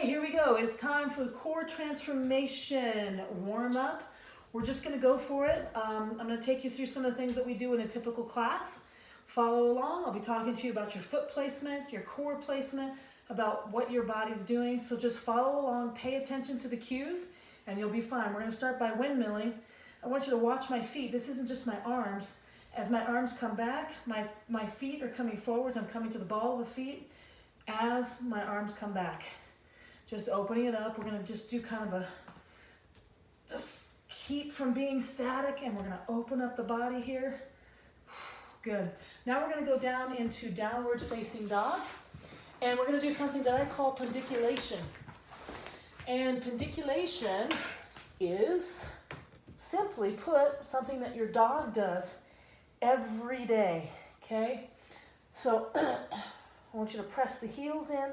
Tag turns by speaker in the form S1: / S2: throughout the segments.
S1: Okay, here we go. It's time for the core transformation warm up. We're just going to go for it. I'm going to take you through some of the things that we do in a typical class. Follow along. I'll be talking to you about your foot placement, your core placement, about what your body's doing. So just follow along, pay attention to the cues, and you'll be fine. We're going to start by windmilling. I want you to watch my feet. This isn't just my arms. As my arms come back, my feet are coming forwards. I'm coming to the ball of the feet as my arms come back. Just opening it up. We're going to just do kind of just keep from being static, and we're going to open up the body here. Good. Now we're going to go down into downward facing dog, and we're going to do something that I call pendiculation. And pendiculation is, simply put, something that your dog does every day, okay? So I want you to press the heels in.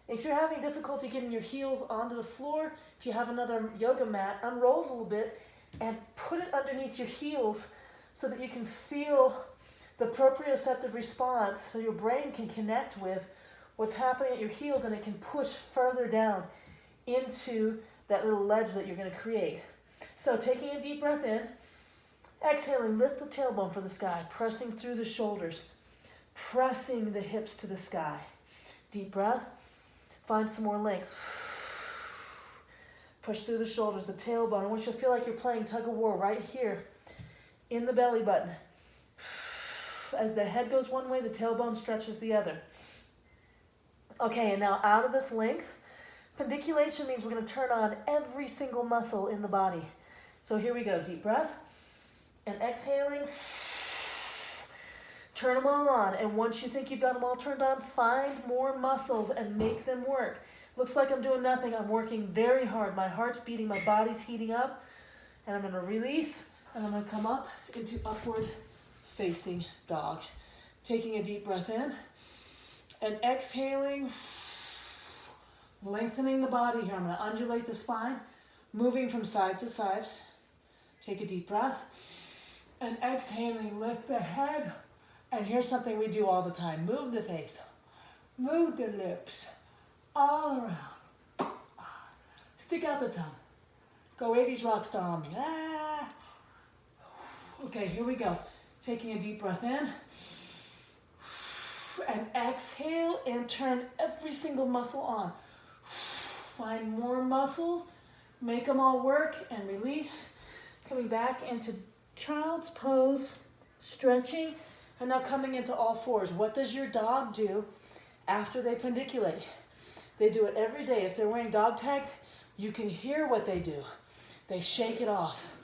S1: If you're having difficulty getting your heels onto the floor, if you have another yoga mat, unroll it a little bit and put it underneath your heels so that you can feel the proprioceptive response, so your brain can connect with what's happening at your heels and it can push further down into that little ledge that you're going to create. So taking a deep breath in, exhaling, lift the tailbone for the sky, pressing through the shoulders, pressing the hips to the sky. Deep breath. Find some more length. Push through the shoulders, the tailbone. I want you to feel like you're playing tug of war right here in the belly button. As the head goes one way, the tailbone stretches the other. Okay, and now out of this length, pendiculation means we're going to turn on every single muscle in the body. So here we go. Deep breath. And exhaling. Turn them all on, and once you think you've got them all turned on, find more muscles and make them work. Looks like I'm doing nothing. I'm working very hard. My heart's beating, my body's heating up, and I'm going to release, and I'm going to come up into upward facing dog. Taking a deep breath in, and exhaling, lengthening the body here. I'm going to undulate the spine, moving from side to side. Take a deep breath, and exhaling, lift the head. And here's something we do all the time. Move the face. Move the lips. All around. Stick out the tongue. Go 80s rock star on me. Ah. Okay, here we go. Taking a deep breath in. And exhale and turn every single muscle on. Find more muscles. Make them all work and release. Coming back into child's pose. Stretching. And now coming into all fours. What does your dog do after they pendiculate? They do it every day. If they're wearing dog tags, you can hear what they do. They shake it off.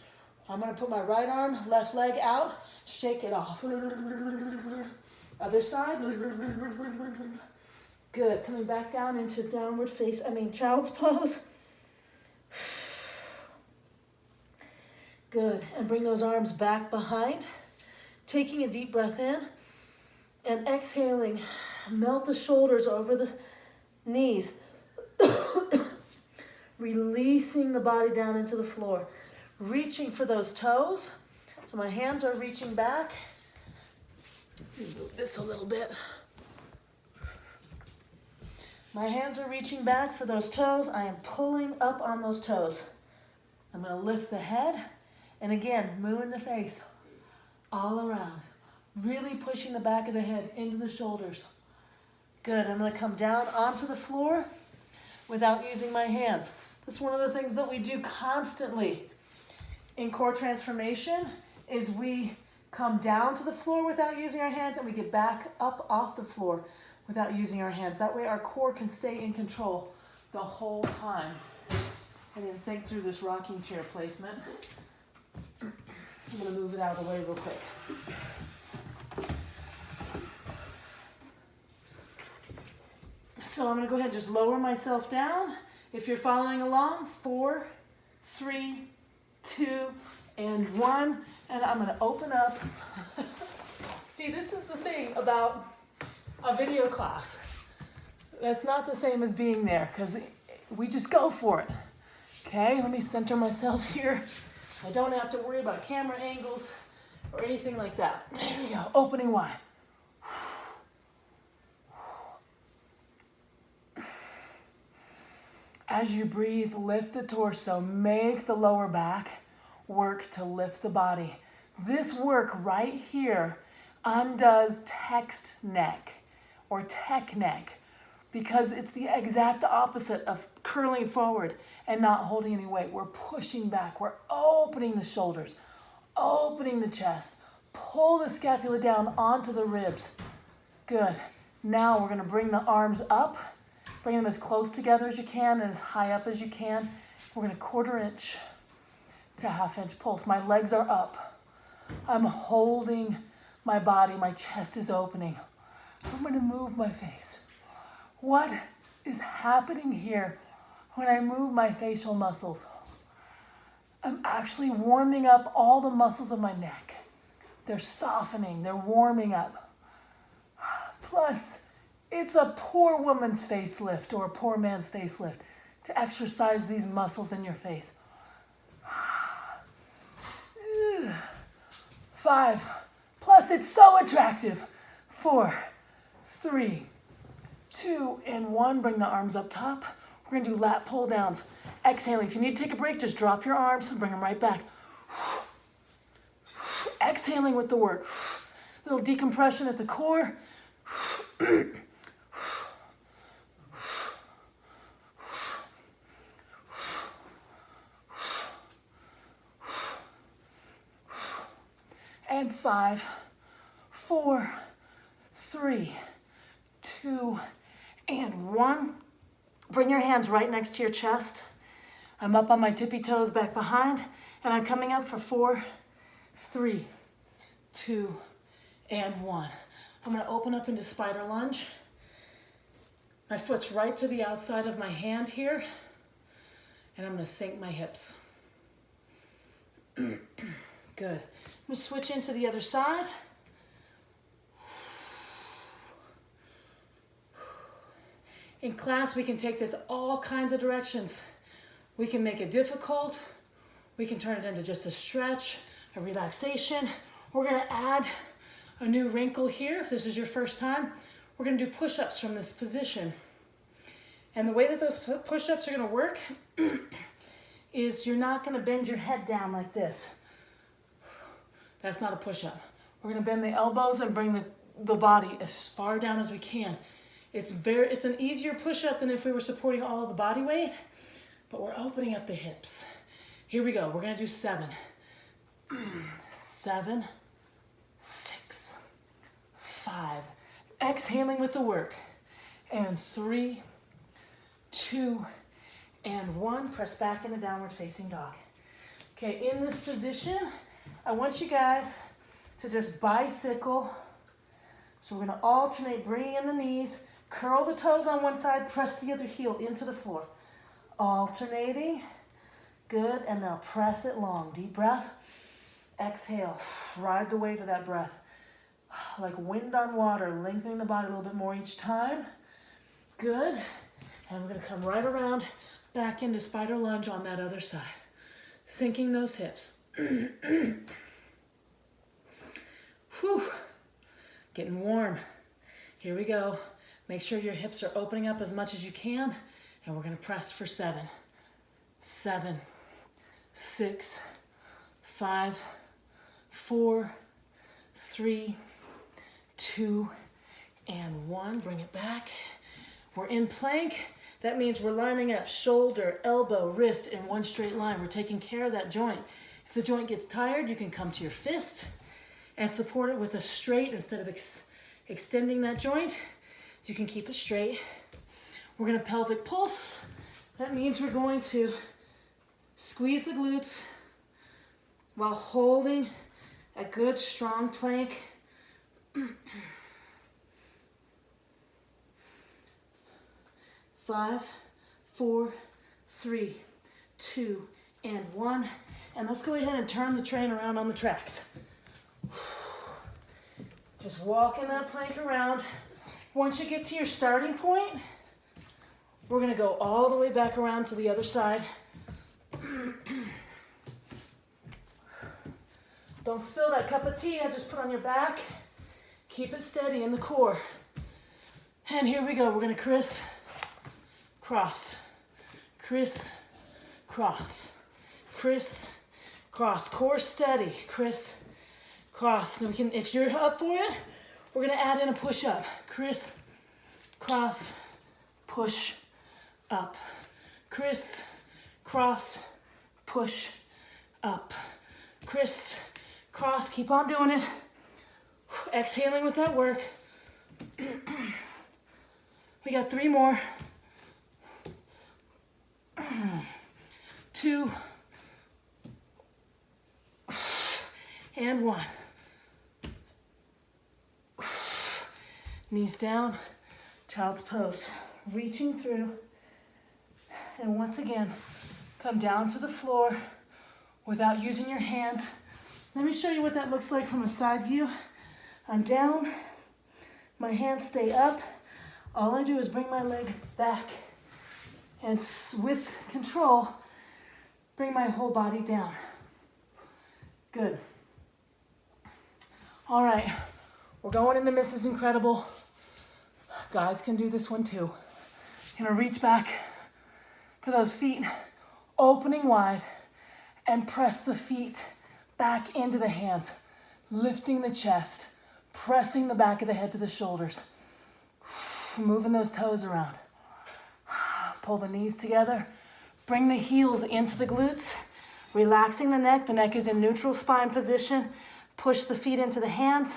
S1: I'm going to put my right arm, left leg out, shake it off. Other side. Good. Coming back down into child's pose. Good. And bring those arms back behind. Taking a deep breath in and exhaling, melt the shoulders over the knees, releasing the body down into the floor, reaching for those toes. So my hands are reaching back. Move this a little bit. My hands are reaching back for those toes. I am pulling up on those toes. I'm going to lift the head and again, moving the face. All around. Really pushing the back of the head into the shoulders. Good. I'm going to come down onto the floor without using my hands. This is one of the things that we do constantly in core transformation is we come down to the floor without using our hands and we get back up off the floor without using our hands. That way our core can stay in control the whole time. I didn't think through this rocking chair placement. I'm going to move it out of the way real quick. So I'm going to go ahead and just lower myself down. If you're following along, 4, 3, 2, and 1. And I'm going to open up. See, this is the thing about a video class. That's not the same as being there because we just go for it. Okay, let me center myself here. I don't have to worry about camera angles or anything like that. There we go, opening wide.
S2: as you breathe, lift the torso. Make the lower back work to lift the body. This work right here undoes text neck or tech neck because it's the exact opposite of curling forward and not holding any weight. We're pushing back. We're opening the shoulders, opening the chest. Pull the scapula down onto the ribs. Good. Now we're going to bring the arms up. Bring them as close together as you can and as high up as you can. We're going to 1/4 inch to 1/2 inch pulse. My legs are up. I'm holding my body. My chest is opening. I'm going to move my face. What is happening here when I move my facial muscles? I'm actually warming up all the muscles of my neck. They're softening. They're warming up. Plus, it's a poor woman's facelift or a poor man's facelift to exercise these muscles in your face. 5. Plus, it's so attractive. 4, 3, 2, and 1. Bring the arms up top. We're going to do lat pull downs. Exhaling. If you need to take a break, just drop your arms and bring them right back. Exhaling with the work. Little decompression at the core. And 5, 4, 3, 2, and 1. Bring your hands right next to your chest. I'm up on my tippy toes back behind, and I'm coming up for 4, 3, 2, and 1. I'm going to open up into spider lunge. My foot's right to the outside of my hand here, and I'm going to sink my hips. Good. I'm going to switch into the other side. In class, we can take this all kinds of directions. We can make it difficult. We can turn it into just a stretch, a relaxation. We're going to add a new wrinkle here. If this is your first time, we're going to do push-ups from this position. And the way that those push-ups are going to work is you're not going to bend your head down like this. That's not a push-up. We're going to bend the elbows and bring the body as far down as we can. It's an easier push-up than if we were supporting all of the body weight, but we're opening up the hips. Here we go. We're going to do 7. 7, 6, 5. Exhaling with the work. And 3, 2, and 1. Press back into downward facing dog. Okay, in this position, I want you guys to just bicycle. So we're going to alternate, bringing in the knees, curl the toes on one side, press the other heel into the floor. Alternating. Good, and now press it long. Deep breath. Exhale. Ride the wave of that breath. Like wind on water, lengthening the body a little bit more each time. Good. And we're going to come right around back into spider lunge on that other side. Sinking those hips. Whew. Getting warm. Here we go. Make sure your hips are opening up as much as you can. And we're going to press for 7. 7, 6, 5, 4, 3, 2, and 1. Bring it back. We're in plank. That means we're lining up shoulder, elbow, wrist in one straight line. We're taking care of that joint. If the joint gets tired, you can come to your fist and support it with a straight instead of extending that joint. You can keep it straight. We're going to pelvic pulse. That means we're going to squeeze the glutes while holding a good strong plank. 5, 4, 3, 2, and 1. And let's go ahead and turn the train around on the tracks. Just walking that plank around. Once you get to your starting point, we're going to go all the way back around to the other side. Don't spill that cup of tea I just put on your back. Keep it steady in the core. And here we go. We're going to cross,
S1: criss, cross, criss, cross. Core steady, criss, cross. Then we can, if you're up for it, we're gonna add in a push up. Criss, cross, push, up. Criss, cross, push, up. Criss, cross, keep on doing it. Exhaling with that work. We got 3 more. 2 and 1. Knees down, child's pose. Reaching through. And once again, come down to the floor without using your hands. Let me show you what that looks like from a side view. I'm down, my hands stay up. All I do is bring my leg back and with control, bring my whole body down. Good. All right, we're going into Mrs. Incredible. Guys can do this one too. You're gonna reach back for those feet, opening wide, and press the feet back into the hands, lifting the chest, pressing the back of the head to the shoulders, moving those toes around. Pull the knees together, bring the heels into the glutes, relaxing the neck. The neck is in neutral spine position. Push the feet into the hands,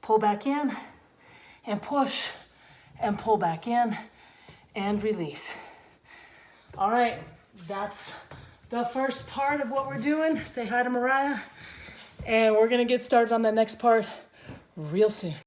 S1: pull back in, and push, and pull back in, and release. All right, that's the first part of what we're doing. Say hi to Mariah, and we're gonna get started on the next part real soon.